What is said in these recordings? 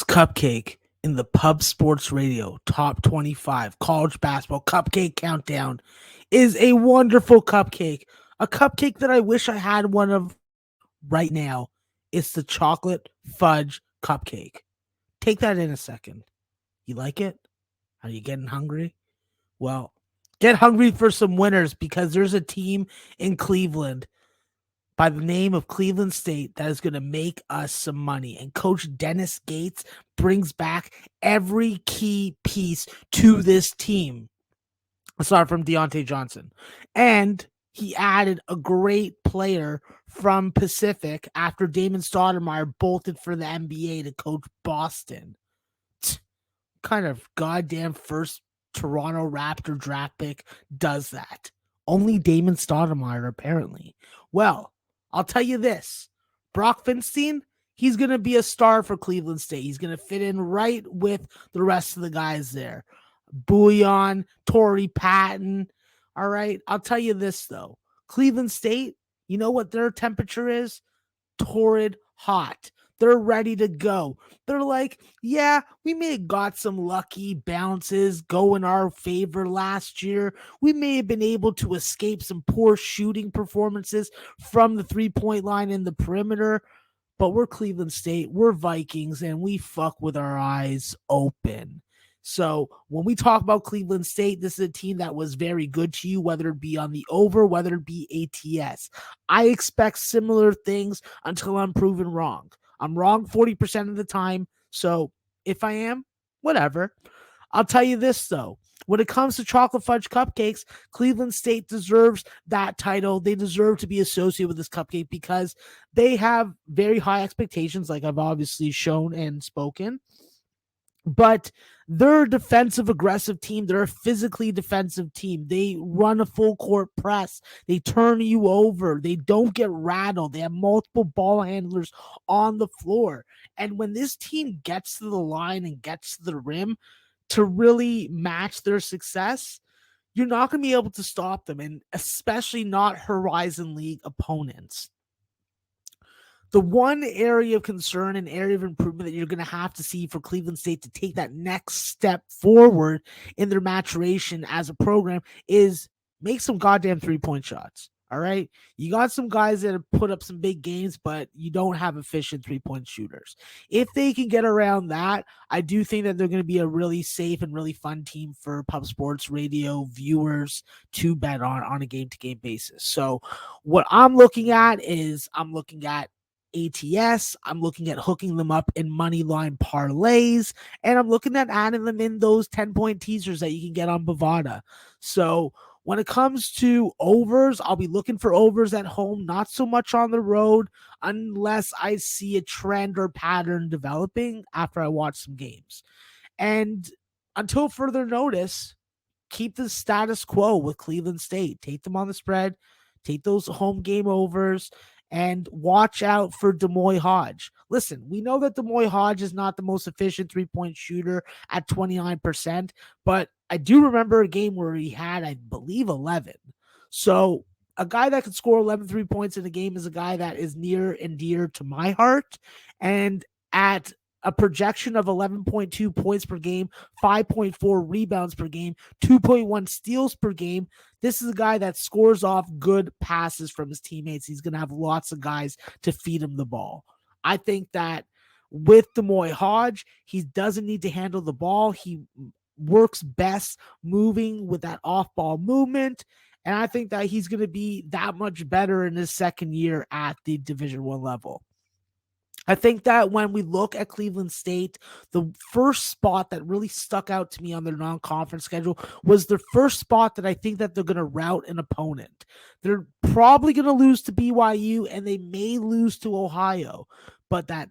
Cupcake in the Pub Sports Radio Top 25 College Basketball Cupcake Countdown is a wonderful cupcake. A cupcake that I wish I had one of right now. It's the chocolate fudge cupcake. Take that in a second. You like it? Are you getting hungry? Well, get hungry for some winners because there's a team in Cleveland by the name of Cleveland State that is going to make us some money. And Coach Dennis Gates brings back every key piece to this team, aside from Deontay Johnson. And he added a great player from Pacific after Damon Stoudemire bolted for the NBA to coach Boston. Kind of goddamn first Toronto Raptor draft pick does that? Only Damon Stoudemire, apparently. Well, I'll tell you this. Brock Finstein, he's going to be a star for Cleveland State. He's going to fit in right with the rest of the guys there. Bouillon, Torrey Patton. All right. I'll tell you this, though. Cleveland State, you know what their temperature is? Torrid hot. They're ready to go. They're like, yeah, we may have got some lucky bounces go in our favor last year. We may have been able to escape some poor shooting performances from the three-point line in the perimeter, but we're Cleveland State, we're Vikings, and we fuck with our eyes open. So when we talk about Cleveland State, this is a team that was very good to you, whether it be on the over, whether it be ATS. I expect similar things until I'm proven wrong. I'm wrong 40% of the time. So if I am, whatever. I'll tell you this, though. When it comes to chocolate fudge cupcakes, Cleveland State deserves that title. They deserve to be associated with this cupcake because they have very high expectations, like I've obviously shown and spoken. But they're a defensive, aggressive team. They're a physically defensive team. They run a full court press. They turn you over. They don't get rattled. They have multiple ball handlers on the floor. And when this team gets to the line and gets to the rim to really match their success, you're not going to be able to stop them, and especially not Horizon League opponents. The one area of concern and area of improvement that you're going to have to see for Cleveland State to take that next step forward in their maturation as a program is make some goddamn three-point shots. All right. You got some guys that have put up some big games, but you don't have efficient three-point shooters. If they can get around that, I do think that they're going to be a really safe and really fun team for Pub Sports Radio viewers to bet on a game-to-game basis. So what I'm looking at is ATS. I'm looking at hooking them up in money line parlays, and I'm looking at adding them in those 10-point teasers that you can get on Bovada. So when it comes to overs, I'll be looking for overs at home, not so much on the road, unless I see a trend or pattern developing after I watch some games. And until further notice, keep the status quo with Cleveland State. Take them on the spread, take those home game overs, and watch out for Demoy Hodge. Listen, we know that Demoy Hodge is not the most efficient three-point shooter at 29%, but I do remember a game where he had, I believe, 11. So a guy that could score 11 3-points in a game is a guy that is near and dear to my heart. And at a projection of 11.2 points per game, 5.4 rebounds per game, 2.1 steals per game. This is a guy that scores off good passes from his teammates. He's going to have lots of guys to feed him the ball. I think that with Demoy Hodge, he doesn't need to handle the ball. He works best moving with that off-ball movement. And I think that he's going to be that much better in his second year at the Division I level. I think that when we look at Cleveland State, the first spot that really stuck out to me on their non-conference schedule was the first spot that I think that they're going to rout an opponent. They're probably going to lose to BYU and they may lose to Ohio, but that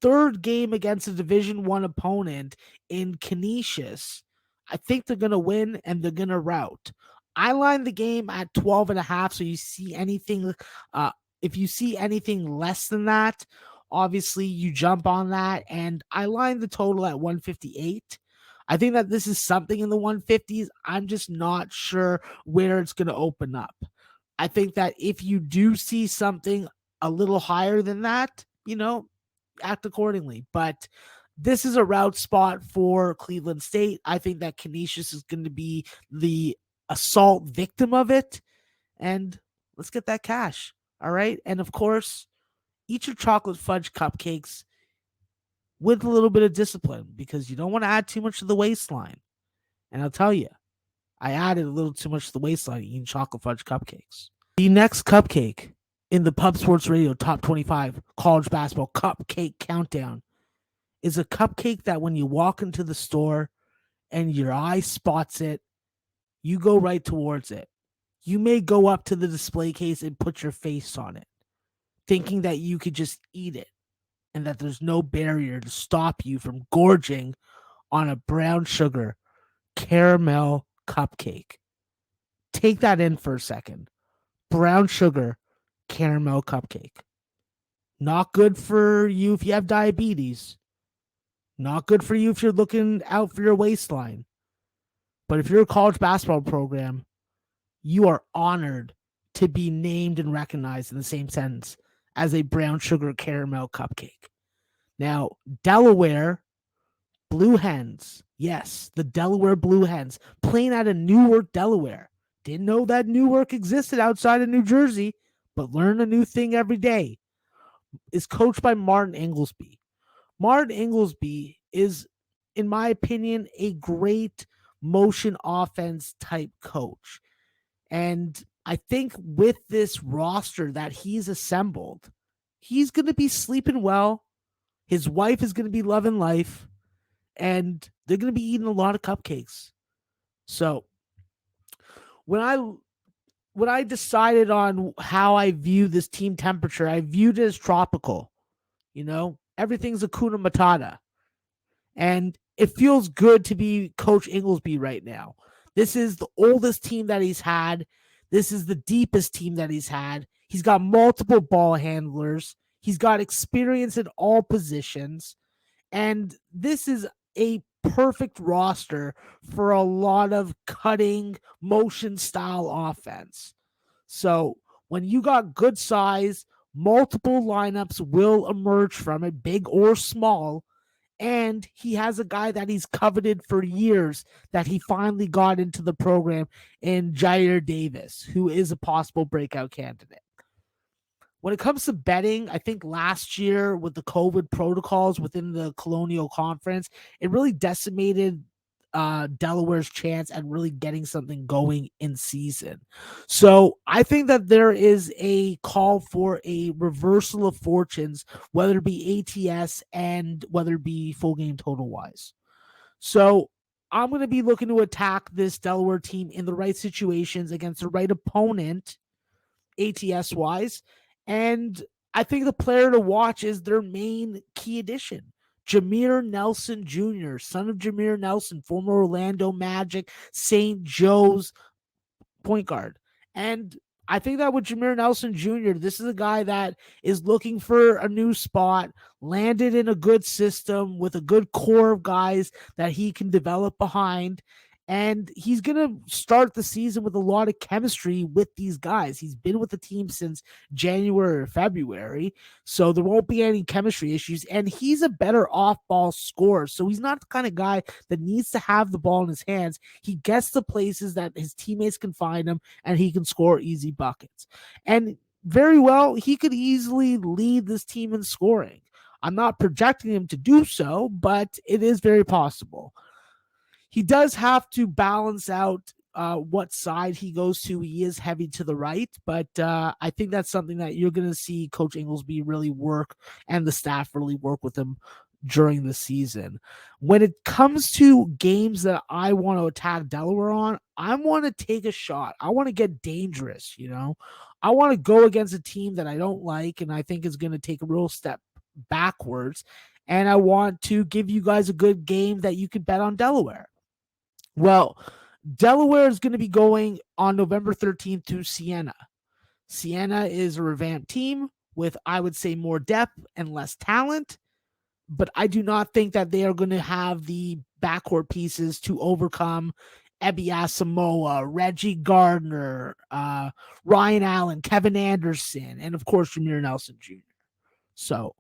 third game against a Division I opponent in Canisius, I think they're going to win and they're going to rout. I line the game at 12.5. So you see anything, if you see anything less than that, obviously you jump on that, and I line the total at 158. I think that this is something in the 150s. I'm just not sure where it's going to open up. I think that if you do see something a little higher than that, act accordingly. But This is a route spot for Cleveland State. I think that Canisius is going to be the assault victim of it. And let's get that cash. All right. And of course, eat your chocolate fudge cupcakes with a little bit of discipline because you don't want to add too much to the waistline. And I'll tell you, I added a little too much to the waistline eating chocolate fudge cupcakes. The next cupcake in the Pub Sports Radio Top 25 College Basketball Cupcake Countdown is a cupcake that when you walk into the store and your eye spots it, you go right towards it. You may go up to the display case and put your face on it, thinking that you could just eat it and that there's no barrier to stop you from gorging on a brown sugar caramel cupcake. Take that in for a second. Brown sugar caramel cupcake. Not good for you if you have diabetes. Not good for you if you're looking out for your waistline. But if you're a college basketball program, you are honored to be named and recognized in the same sentence as a brown sugar caramel cupcake. Now, Delaware Blue Hens. Yes, the Delaware Blue Hens playing out of Newark, Delaware. Didn't know that Newark existed outside of New Jersey, but learn a new thing every day. Is coached by Martin Inglesby. Martin Inglesby is, in my opinion, a great motion offense type coach. And I think with this roster that he's assembled, he's going to be sleeping well. His wife is going to be loving life. And they're going to be eating a lot of cupcakes. So when I decided on how I view this team temperature, I viewed it as tropical. You know, everything's Hakuna Matata. And it feels good to be Coach Inglesby right now. This is the oldest team that he's had. This is the deepest team that he's had. He's got multiple ball handlers. He's got experience in all positions. And this is a perfect roster for a lot of cutting motion style offense. So when you got good size, multiple lineups will emerge from it, big or small. And he has a guy that he's coveted for years that he finally got into the program in Jair Davis, who is a possible breakout candidate. When it comes to betting, I think last year with the COVID protocols within the Colonial Conference, it really decimated Delaware's chance at really getting something going in season. So I think that there is a call for a reversal of fortunes, whether it be ATS and whether it be full game total wise. So I'm going to be looking to attack this Delaware team in the right situations against the right opponent, ATS wise. And I think the player to watch is their main key addition. Jamir Nelson Jr., son of Jamir Nelson, former Orlando Magic, St. Joe's point guard. And I think that with Jamir Nelson Jr., this is a guy that is looking for a new spot, landed in a good system with a good core of guys that he can develop behind. And he's going to start the season with a lot of chemistry with these guys. He's been with the team since January or February, so there won't be any chemistry issues. And he's a better off-ball scorer, so he's not the kind of guy that needs to have the ball in his hands. He gets to places that his teammates can find him, and he can score easy buckets. And very well, he could easily lead this team in scoring. I'm not projecting him to do so, but it is very possible. He does have to balance out what side he goes to. He is heavy to the right, but I think that's something that you're going to see Coach Inglesby really work and the staff really work with him during the season. When it comes to games that I want to attack Delaware on, I want to take a shot. I want to get dangerous, you know. I want to go against a team that I don't like and I think is going to take a real step backwards. And I want to give you guys a good game that you can bet on Delaware. Well, Delaware is going to be going on November 13th to Siena. Siena is a revamped team with, I would say, more depth and less talent, but I do not think that they are going to have the backcourt pieces to overcome Ebi Asamoah, Reggie Gardner, Ryan Allen, Kevin Anderson, and of course, Jamir Nelson Jr. So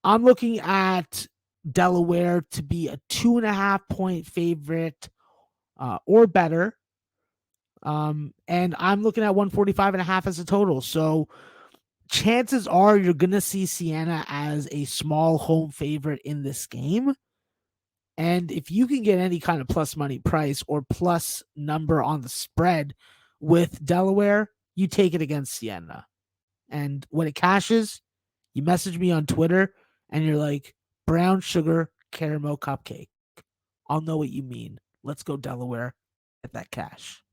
I'm looking at Delaware to be a 2.5-point favorite or better. And I'm looking at 145.5 as a total. So chances are you're going to see Siena as a small home favorite in this game. And if you can get any kind of plus money price or plus number on the spread with Delaware, you take it against Siena. And when it cashes, you message me on Twitter and you're like, brown sugar caramel cupcake. I'll know what you mean. Let's go Delaware. Get that cash.